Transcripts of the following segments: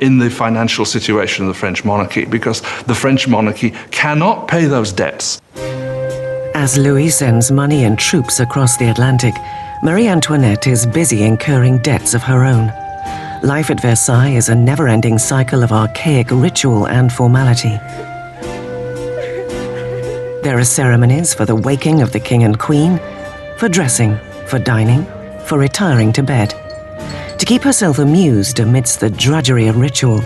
in the financial situation of the French monarchy, because the French monarchy cannot pay those debts. As Louis sends money and troops across the Atlantic, Marie Antoinette is busy incurring debts of her own. Life at Versailles is a never-ending cycle of archaic ritual and formality. There are ceremonies for the waking of the king and queen, for dressing, for dining, for retiring to bed. To keep herself amused amidst the drudgery of ritual,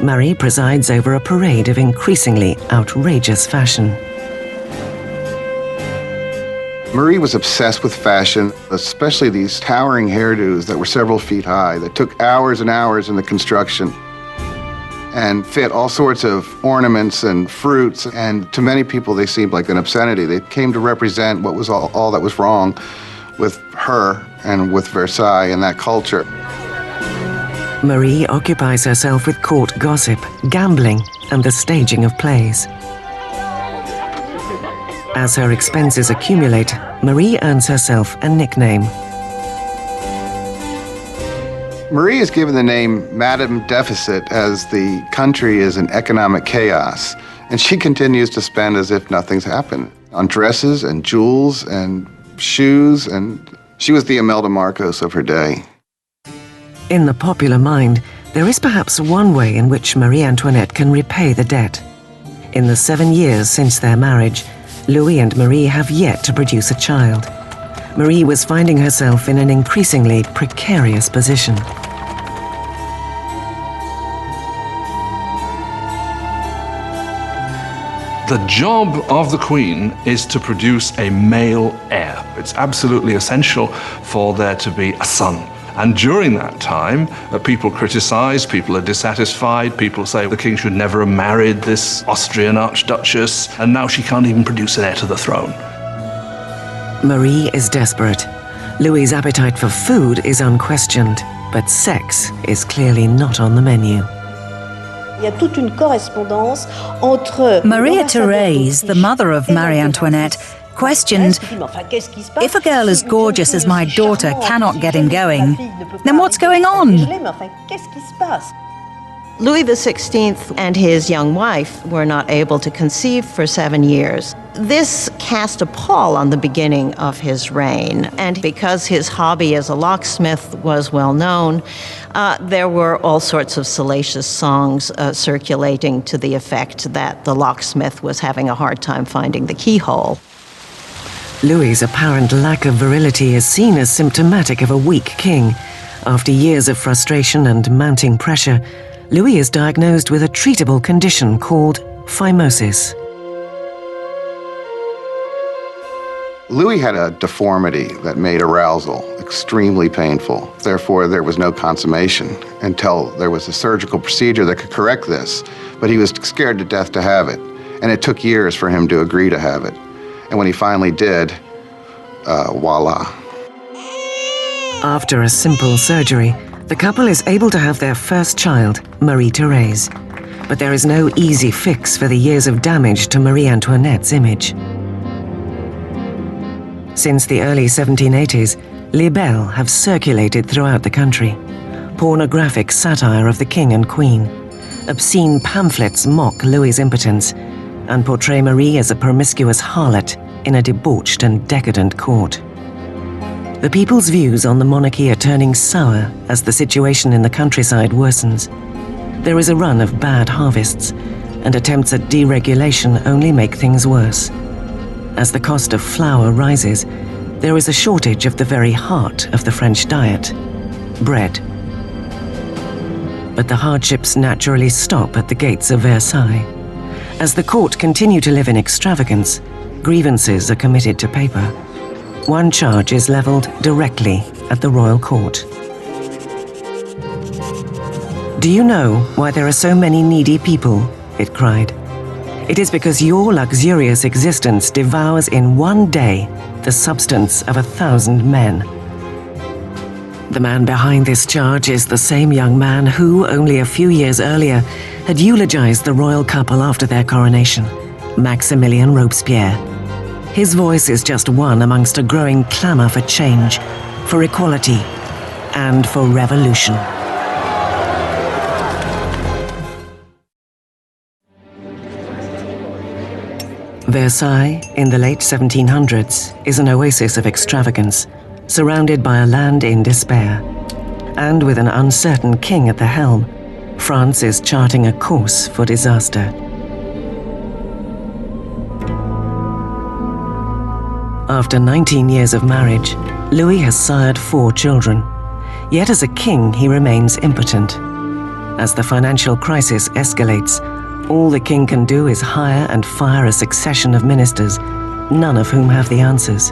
Marie presides over a parade of increasingly outrageous fashion. Marie was obsessed with fashion, especially these towering hairdos that were several feet high, that took hours and hours in the construction and fit all sorts of ornaments and fruits, and to many people they seemed like an obscenity. They came to represent what was all that was wrong with her and with Versailles and that culture. Marie occupies herself with court gossip, gambling, and the staging of plays. As her expenses accumulate, Marie earns herself a nickname. Marie is given the name Madame Deficit as the country is in economic chaos, and she continues to spend as if nothing's happened on dresses and jewels and shoes, and she was the Imelda Marcos of her day. In the popular mind, there is perhaps one way in which Marie Antoinette can repay the debt. In the 7 years since their marriage, Louis and Marie have yet to produce a child. Marie was finding herself in an increasingly precarious position. The job of the Queen is to produce a male heir. It's absolutely essential for there to be a son. And during that time, people criticize, people are dissatisfied, people say the king should never have married this Austrian archduchess, and now she can't even produce an heir to the throne. Marie is desperate. Louis's appetite for food is unquestioned, but sex is clearly not on the menu. Maria Therese, the mother of Marie Antoinette, questioned, if a girl as gorgeous as my daughter cannot get him going, then what's going on? Louis XVI and his young wife were not able to conceive for 7 years. This cast a pall on the beginning of his reign, and because his hobby as a locksmith was well known, there were all sorts of salacious songs circulating to the effect that the locksmith was having a hard time finding the keyhole. Louis's apparent lack of virility is seen as symptomatic of a weak king. After years of frustration and mounting pressure, Louis is diagnosed with a treatable condition called phimosis. Louis had a deformity that made arousal extremely painful. Therefore, there was no consummation until there was a surgical procedure that could correct this. But he was scared to death to have it, and it took years for him to agree to have it. And when he finally did, voila. After a simple surgery, the couple is able to have their first child, Marie Therese. But there is no easy fix for the years of damage to Marie Antoinette's image. Since the early 1780s, libelles have circulated throughout the country. Pornographic satire of the king and queen. Obscene pamphlets mock Louis's impotence and portray Marie as a promiscuous harlot in a debauched and decadent court. The people's views on the monarchy are turning sour as the situation in the countryside worsens. There is a run of bad harvests, and attempts at deregulation only make things worse. As the cost of flour rises, there is a shortage of the very heart of the French diet, bread. But the hardships naturally stop at the gates of Versailles. As the court continue to live in extravagance, grievances are committed to paper. One charge is leveled directly at the royal court. "Do you know why there are so many needy people?" it cried. "It is because your luxurious existence devours in one day the substance of 1,000 men." The man behind this charge is the same young man who, only a few years earlier, had eulogized the royal couple after their coronation, Maximilien Robespierre. His voice is just one amongst a growing clamor for change, for equality, and for revolution. Versailles, in the late 1700s, is an oasis of extravagance, surrounded by a land in despair. And with an uncertain king at the helm, France is charting a course for disaster. After 19 years of marriage, Louis has sired 4 children. Yet as a king, he remains impotent. As the financial crisis escalates, all the king can do is hire and fire a succession of ministers, none of whom have the answers.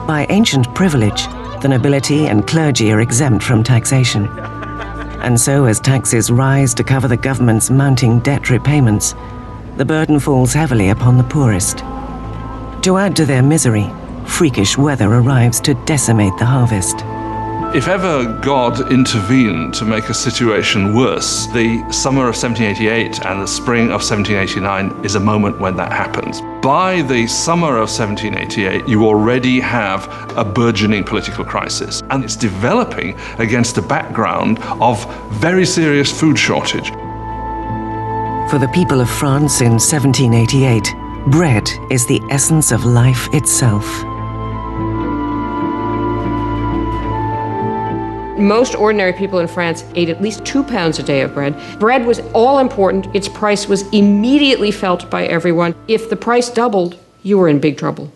By ancient privilege, the nobility and clergy are exempt from taxation. And so as taxes rise to cover the government's mounting debt repayments, the burden falls heavily upon the poorest. To add to their misery, freakish weather arrives to decimate the harvest. If ever God intervened to make a situation worse, the summer of 1788 and the spring of 1789 is a moment when that happens. By the summer of 1788, you already have a burgeoning political crisis, and it's developing against a background of very serious food shortage. For the people of France in 1788, bread is the essence of life itself. Most ordinary people in France ate at least 2 pounds a day of bread. Bread was all important. Its price was immediately felt by everyone. If the price doubled, you were in big trouble.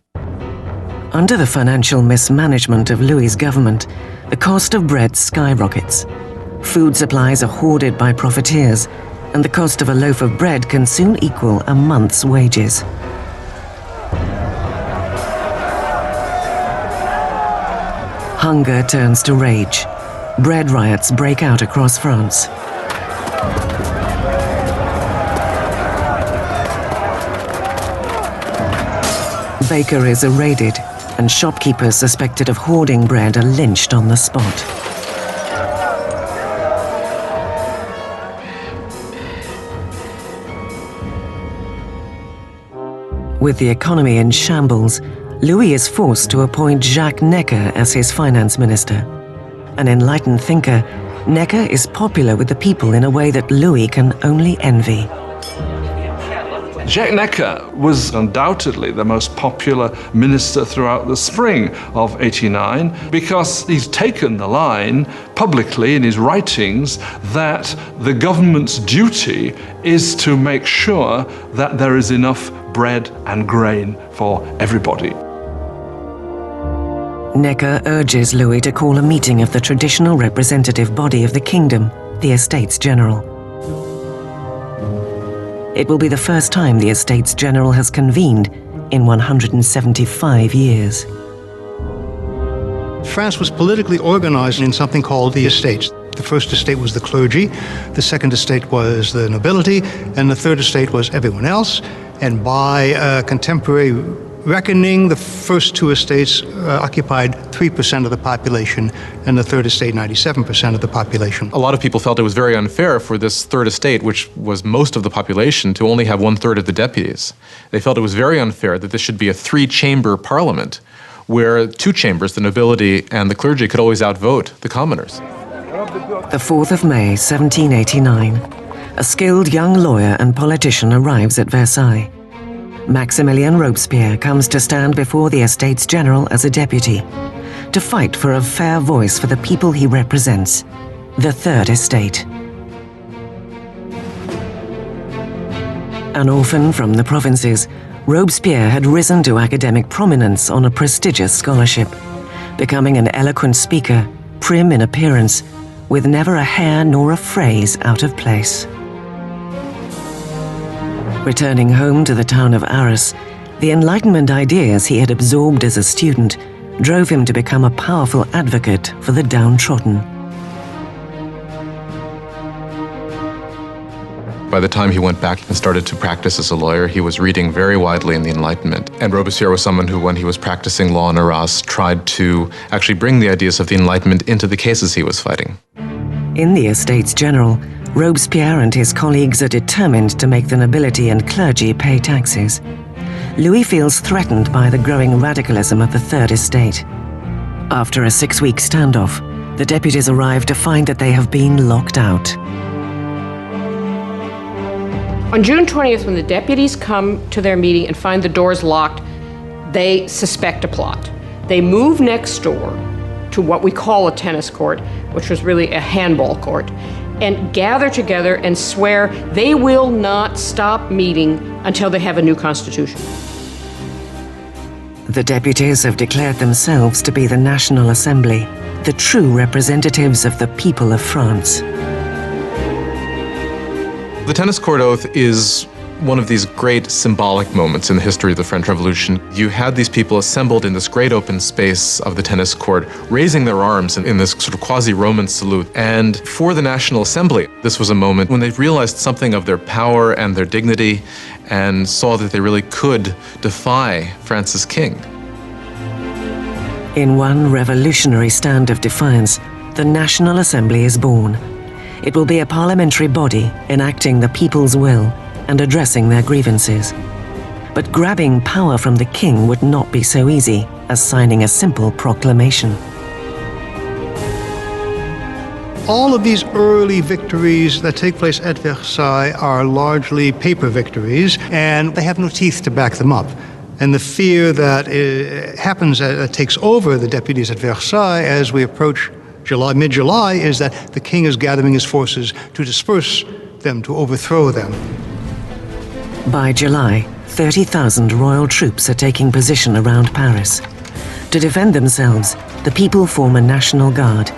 Under the financial mismanagement of Louis's government, the cost of bread skyrockets. Food supplies are hoarded by profiteers, and the cost of a loaf of bread can soon equal a month's wages. Hunger turns to rage. Bread riots break out across France. Bakeries are raided, and shopkeepers suspected of hoarding bread are lynched on the spot. With the economy in shambles, Louis is forced to appoint Jacques Necker as his finance minister. An enlightened thinker, Necker is popular with the people in a way that Louis can only envy. Jacques Necker was undoubtedly the most popular minister throughout the spring of '89 because he's taken the line publicly in his writings that the government's duty is to make sure that there is enough bread and grain for everybody. Necker urges Louis to call a meeting of the traditional representative body of the kingdom, the Estates General. It will be the first time the Estates General has convened in 175 years. France was politically organized in something called the estates. The first estate was the clergy, the second estate was the nobility, and the third estate was everyone else. And by contemporary reckoning, the first 2 estates occupied 3% of the population, and the third estate 97% of the population. A lot of people felt it was very unfair for this third estate, which was most of the population, to only have 1/3 of the deputies. They felt it was very unfair that this should be a 3-chamber parliament, where 2 chambers, the nobility and the clergy, could always outvote the commoners. The 4th of May, 1789, a skilled young lawyer and politician arrives at Versailles. Maximilien Robespierre comes to stand before the Estates General as a deputy, to fight for a fair voice for the people he represents, the Third Estate. An orphan from the provinces, Robespierre had risen to academic prominence on a prestigious scholarship, becoming an eloquent speaker, prim in appearance, with never a hair nor a phrase out of place. Returning home to the town of Arras, the Enlightenment ideas he had absorbed as a student drove him to become a powerful advocate for the downtrodden. By the time he went back and started to practice as a lawyer, he was reading very widely in the Enlightenment. And Robespierre was someone who, when he was practicing law in Arras, tried to actually bring the ideas of the Enlightenment into the cases he was fighting. In the Estates General, Robespierre and his colleagues are determined to make the nobility and clergy pay taxes. Louis feels threatened by the growing radicalism of the Third Estate. After a 6-week standoff, the deputies arrive to find that they have been locked out. On June 20th, when the deputies come to their meeting and find the doors locked, they suspect a plot. They move next door to what we call a tennis court, which was really a handball court, and gather together and swear they will not stop meeting until they have a new constitution. The deputies have declared themselves to be the National Assembly, the true representatives of the people of France. The tennis court oath is one of these great symbolic moments in the history of the French Revolution. You had these people assembled in this great open space of the tennis court, raising their arms in this sort of quasi-Roman salute. And for the National Assembly, this was a moment when they realized something of their power and their dignity and saw that they really could defy France's king. In one revolutionary stand of defiance, the National Assembly is born. It will be a parliamentary body enacting the people's will and addressing their grievances. But grabbing power from the king would not be so easy as signing a simple proclamation. All of these early victories that take place at Versailles are largely paper victories, and they have no teeth to back them up. And the fear that happens, that takes over the deputies at Versailles as we approach mid-July, is that the king is gathering his forces to disperse them, to overthrow them. By July, 30,000 royal troops are taking position around Paris. To defend themselves, the people form a national guard.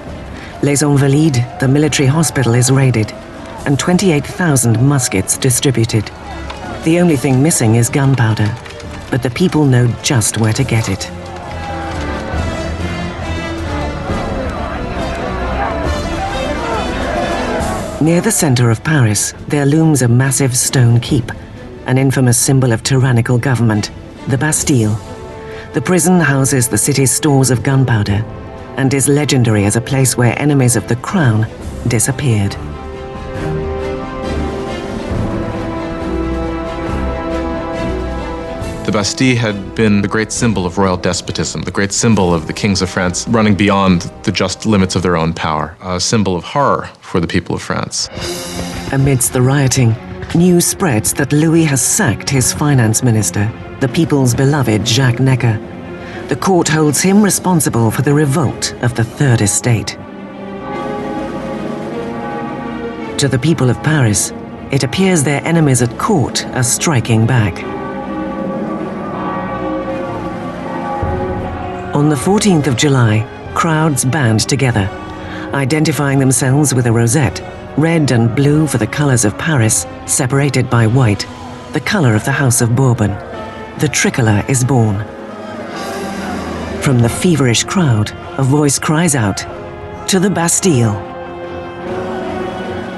Les Invalides, the military hospital, is raided, and 28,000 muskets distributed. The only thing missing is gunpowder, but the people know just where to get it. Near the center of Paris, there looms a massive stone keep, an infamous symbol of tyrannical government, the Bastille. The prison houses the city's stores of gunpowder and is legendary as a place where enemies of the crown disappeared. The Bastille had been the great symbol of royal despotism, the great symbol of the kings of France running beyond the just limits of their own power, a symbol of horror for the people of France. Amidst the rioting, news spreads that Louis has sacked his finance minister, the people's beloved Jacques Necker. The court holds him responsible for the revolt of the Third Estate. To the people of Paris, it appears their enemies at court are striking back. On the 14th of July, crowds band together, identifying themselves with a rosette, red and blue for the colors of Paris, separated by white, the color of the House of Bourbon. The tricolor is born. From the feverish crowd, a voice cries out, "To the Bastille!"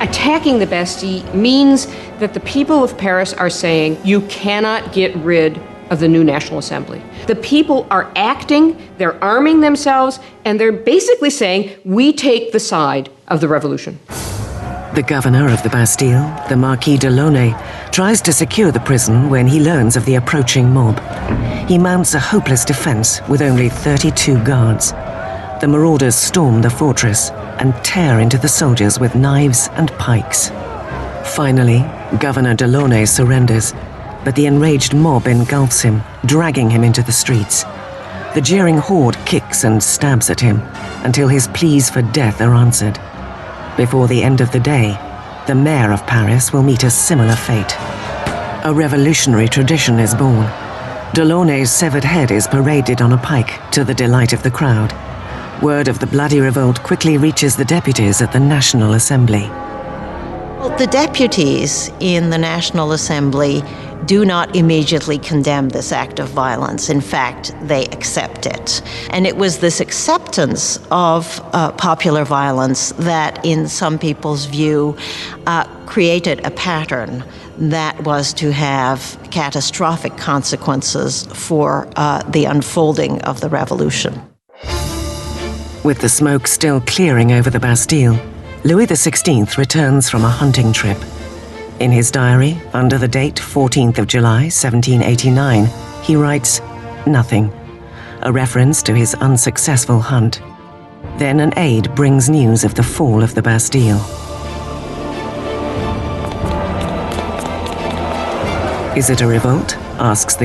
Attacking the Bastille means that the people of Paris are saying, you cannot get rid of the new National Assembly. The people are acting, they're arming themselves, and they're basically saying, we take the side of the revolution. The governor of the Bastille, the Marquis de Launay, tries to secure the prison when he learns of the approaching mob. He mounts a hopeless defense with only 32 guards. The marauders storm the fortress and tear into the soldiers with knives and pikes. Finally, Governor de Launay surrenders, but the enraged mob engulfs him, dragging him into the streets. The jeering horde kicks and stabs at him until his pleas for death are answered. Before the end of the day, the mayor of Paris will meet a similar fate. A revolutionary tradition is born. De Launay's severed head is paraded on a pike to the delight of the crowd. Word of the bloody revolt quickly reaches the deputies at the National Assembly. Well, the deputies in the National Assembly do not immediately condemn this act of violence. In fact, they accept it. And it was this acceptance of popular violence that, in some people's view, created a pattern that was to have catastrophic consequences for the unfolding of the revolution. With the smoke still clearing over the Bastille, Louis XVI returns from a hunting trip. In his diary, under the date 14th of July, 1789, he writes, "Nothing," a reference to his unsuccessful hunt. Then an aide brings news of the fall of the Bastille. Is it a revolt? Asks the